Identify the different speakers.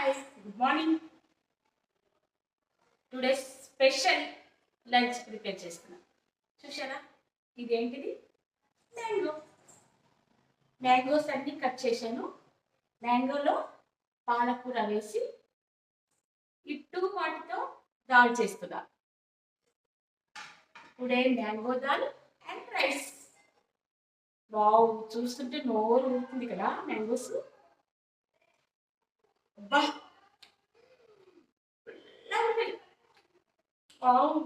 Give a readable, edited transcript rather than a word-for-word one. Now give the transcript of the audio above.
Speaker 1: Hi, good morning. Today special lunch prepare చేస్తున్నాను. చూసారా, ఇదేంటిది? మ్యాంగోస్ అన్నీ కట్ చేశాను. మ్యాంగోలో పాలకూర వేసి ఇట్టు వాటితో దాల్ చేస్తున్నా. Today mango dal and rice. Wow, చూస్తుంటే నోరు ఊరుతుంది కదా మ్యాంగోస్. అబ్బా, వావ్,